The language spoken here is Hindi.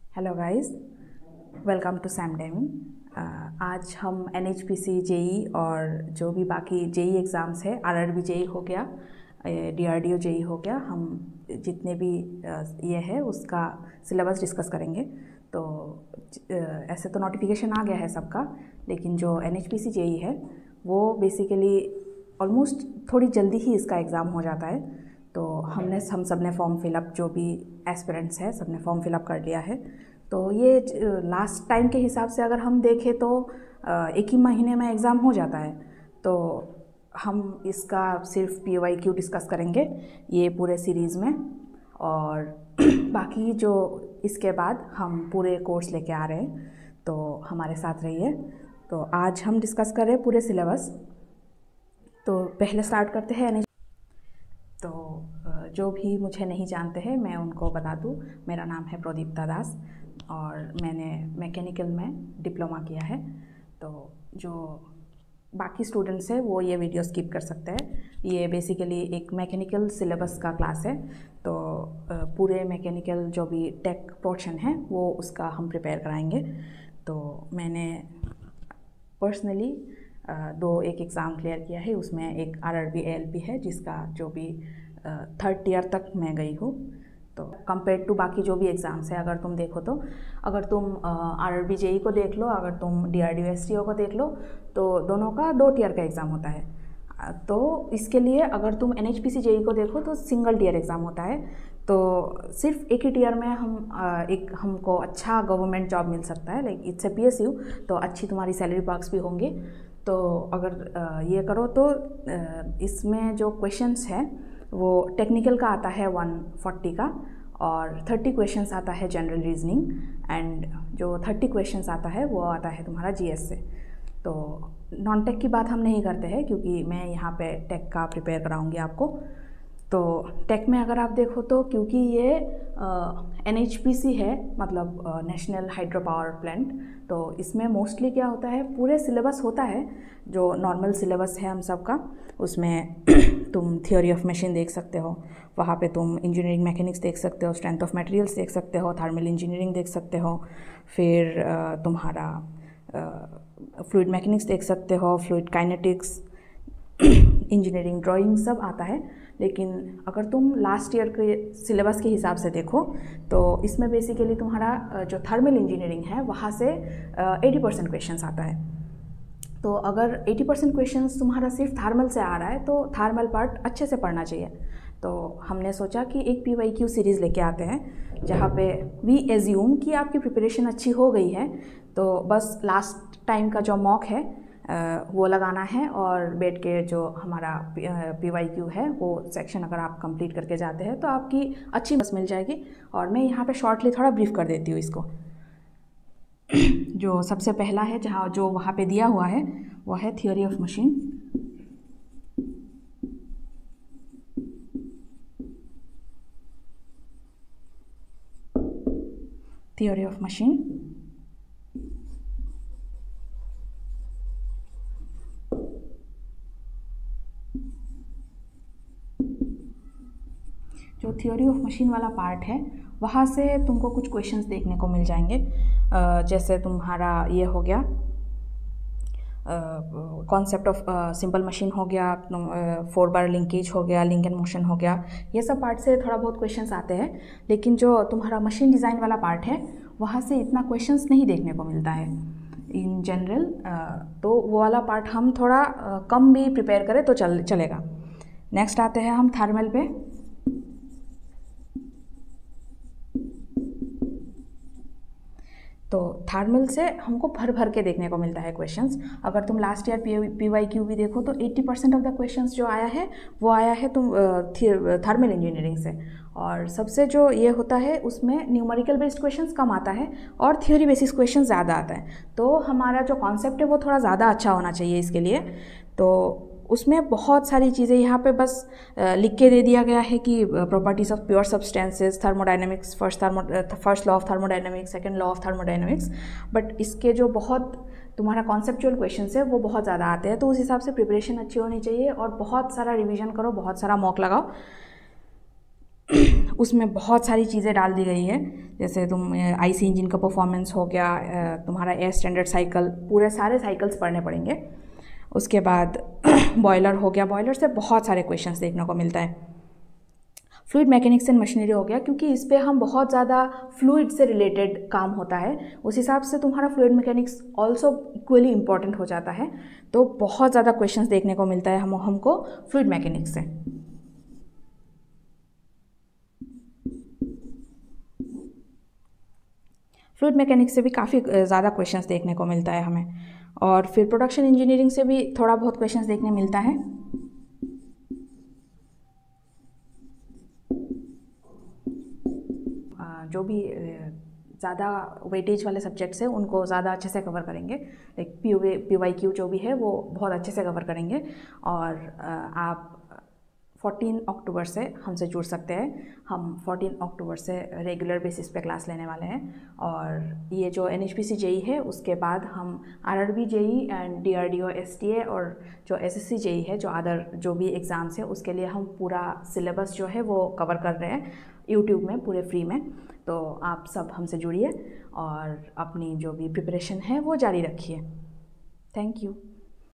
Hello guys, welcome to Sam Demy. आज हम NHPC जेई और जो भी बाकी जेई एग्ज़ाम्स है, RRB जेई हो गया, DRDO जेई हो गया, हम जितने भी ये है उसका सिलेबस डिस्कस करेंगे। तो ऐसे तो नोटिफिकेशन आ गया है सबका, लेकिन जो NHPC जेई है वो बेसिकली ऑलमोस्ट थोड़ी जल्दी ही इसका एग्ज़ाम हो जाता है। तो हम सब ने फॉर्म फिलअप, जो भी एस्पिरेंट्स है सब ने फॉर्म फिलअप कर लिया है। तो ये लास्ट टाइम के हिसाब से अगर हम देखें तो एक ही महीने में एग्ज़ाम हो जाता है। तो हम इसका सिर्फ PYQ डिस्कस करेंगे ये पूरे सीरीज़ में, और बाकी जो इसके बाद हम पूरे कोर्स लेके आ रहे हैं, तो हमारे साथ रहिए। तो आज हम डिस्कस कर रहे हैं पूरे सिलेबस। तो पहले स्टार्ट करते हैं। तो जो भी मुझे नहीं जानते हैं मैं उनको बता दूं, मेरा नाम है प्रदीप्ता दास और मैंने मैकेनिकल में डिप्लोमा किया है। तो जो बाकी स्टूडेंट्स हैं वो ये वीडियो स्किप कर सकते हैं। ये बेसिकली एक मैकेनिकल सिलेबस का क्लास है। तो पूरे मैकेनिकल जो भी टेक पोर्शन है वो उसका हम प्रिपेयर कराएंगे। तो मैंने पर्सनली एक एग्ज़ाम क्लियर किया है, उसमें एक RRB ALP है जिसका जो भी 3rd ईयर तक मैं गई हूँ। तो कंपेयर टू बाकी जो भी एग्ज़ाम्स है, अगर तुम देखो तो अगर तुम RRB जेई को देख लो, अगर तुम DRDO STO को देख लो, तो दोनों का 2 टीयर का एग्ज़ाम होता है। तो इसके लिए अगर तुम NHPC जेई को देखो तो सिंगल टीयर एग्ज़ाम होता है। तो सिर्फ एक ही टीयर में हमको अच्छा गवर्नमेंट जॉब मिल सकता है, लाइक इट्स ए PSU, तो अच्छी तुम्हारी सैलरी पर्क्स भी होंगे। तो अगर ये करो तो इसमें जो क्वेश्चंस है वो टेक्निकल का आता है 140 का, और 30 क्वेश्चंस आता है जनरल रीजनिंग, एंड जो 30 क्वेश्चंस आता है वो आता है तुम्हारा GS से। तो नॉन टेक की बात हम नहीं करते हैं क्योंकि मैं यहाँ पे टेक का प्रिपेयर कराऊंगी आपको। तो टेक में अगर आप देखो तो क्योंकि ये NHPC है, मतलब नेशनल हाइड्रो पावर प्लांट, तो इसमें मोस्टली क्या होता है, पूरे सिलेबस होता है जो नॉर्मल सिलेबस है हम सब का। उसमें तुम थियोरी ऑफ मशीन देख सकते हो, वहाँ पे तुम इंजीनियरिंग मैकेनिक्स देख सकते हो, स्ट्रेंथ ऑफ मटेरियल्स देख सकते हो, थर्मल इंजीनियरिंग देख सकते हो, फिर तुम्हारा फ्लूइड मैकेनिक्स देख सकते हो, फ्लूइड काइनेटिक्स, इंजीनियरिंग ड्राइंग सब आता है। लेकिन अगर तुम लास्ट ईयर के सिलेबस के हिसाब से देखो तो इसमें बेसिकली तुम्हारा जो थर्मल इंजीनियरिंग है वहाँ से 80% क्वेश्चंस आता है। तो अगर 80% क्वेश्चंस तुम्हारा सिर्फ थर्मल से आ रहा है तो थर्मल पार्ट अच्छे से पढ़ना चाहिए। तो हमने सोचा कि एक PYQ सीरीज़ लेके आते हैं जहाँ पे वी एज्यूम कि आपकी प्रिपरेशन अच्छी हो गई है, तो बस लास्ट टाइम का जो मॉक है वो लगाना है, और बैठ के जो हमारा PYQ है वो सेक्शन अगर आप कंप्लीट करके जाते हैं तो आपकी अच्छी बस मिल जाएगी। और मैं यहाँ पे शॉर्टली थोड़ा ब्रीफ कर देती हूँ इसको। जो सबसे पहला है जो वहाँ पे दिया हुआ है वो है theory of machine. Theory of machine जो थियोरी ऑफ मशीन वाला पार्ट है वहाँ से तुमको कुछ क्वेश्चंस देखने को मिल जाएंगे। जैसे तुम्हारा ये हो गया कॉन्सेप्ट ऑफ सिंपल मशीन हो गया, 4 बार लिंकेज हो गया, लिंक एंड मोशन हो गया, ये सब पार्ट से थोड़ा बहुत क्वेश्चंस आते हैं। लेकिन जो तुम्हारा मशीन डिज़ाइन वाला पार्ट है वहाँ से इतना क्वेश्चंस नहीं देखने को मिलता है इन जनरल। तो वो वाला पार्ट हम थोड़ा कम भी प्रिपेयर करें तो चलेगा। नेक्स्ट आते हैं हम थर्मल पे। तो थर्मल से हमको भर भर के देखने को मिलता है क्वेश्चंस। अगर तुम लास्ट ईयर PYQ भी देखो तो 80% ऑफ द क्वेश्चंस जो आया है वो आया है तुम थर्मल इंजीनियरिंग से। और सबसे जो ये होता है उसमें न्यूमेरिकल बेस्ड क्वेश्चंस कम आता है और थ्योरी बेसिस क्वेश्चन ज़्यादा आता है। तो हमारा जो कॉन्सेप्ट है वो थोड़ा ज़्यादा अच्छा होना चाहिए इसके लिए। तो उसमें बहुत सारी चीज़ें यहाँ पे बस लिख के दे दिया गया है कि properties of pure substances, thermodynamics, first law of thermodynamics, second law of thermodynamics, but इसके जो बहुत तुम्हारा कॉन्सेप्चुअल क्वेश्चंस है वो बहुत ज़्यादा आते हैं। तो उस हिसाब से प्रिपरेशन अच्छी होनी चाहिए और बहुत सारा रिविजन करो, बहुत सारा मॉक लगाओ। उसमें बहुत सारी चीज़ें डाल दी गई है, जैसे तुम आईसी इंजन का परफॉर्मेंस हो गया, तुम्हारा एयर स्टैंडर्ड साइकिल, पूरे सारे साइकिल्स पढ़ने पड़ेंगे। उसके बाद बॉयलर हो गया, बॉयलर से बहुत सारे क्वेश्चंस देखने को मिलता है। फ्लूइड मैकेनिक्स एंड मशीनरी हो गया, क्योंकि इस पे हम बहुत ज़्यादा फ्लूइड से रिलेटेड काम होता है, उस हिसाब से तुम्हारा fluid mechanics also equally important हो जाता है। तो बहुत ज़्यादा क्वेश्चंस देखने को मिलता है हमको फ्लूइड मैकेनिक्स से। फ्लूइड मैकेनिक्स से भी काफ़ी ज़्यादा क्वेश्चंस देखने को मिलता है हमें, और फिर प्रोडक्शन इंजीनियरिंग से भी थोड़ा बहुत क्वेश्चंस देखने मिलता है। जो भी ज़्यादा वेटेज वाले सब्जेक्ट्स हैं उनको ज़्यादा अच्छे से कवर करेंगे, लाइक PYQ जो भी है वो बहुत अच्छे से कवर करेंगे। और आप 14 अक्टूबर से हमसे जुड़ सकते हैं। हम 14 अक्टूबर से रेगुलर बेसिस पे क्लास लेने वाले हैं, और ये जो NHPC JEE है उसके बाद हम RRB JEE and DRDO STA और जो SSC JEE है, जो अदर जो भी एग्ज़ाम्स है, उसके लिए हम पूरा सिलेबस जो है वो कवर कर रहे हैं यूट्यूब में पूरे फ्री में। तो आप सब हमसे जुड़िए और अपनी जो भी प्रिपरेशन है वो जारी रखिए। Thank you.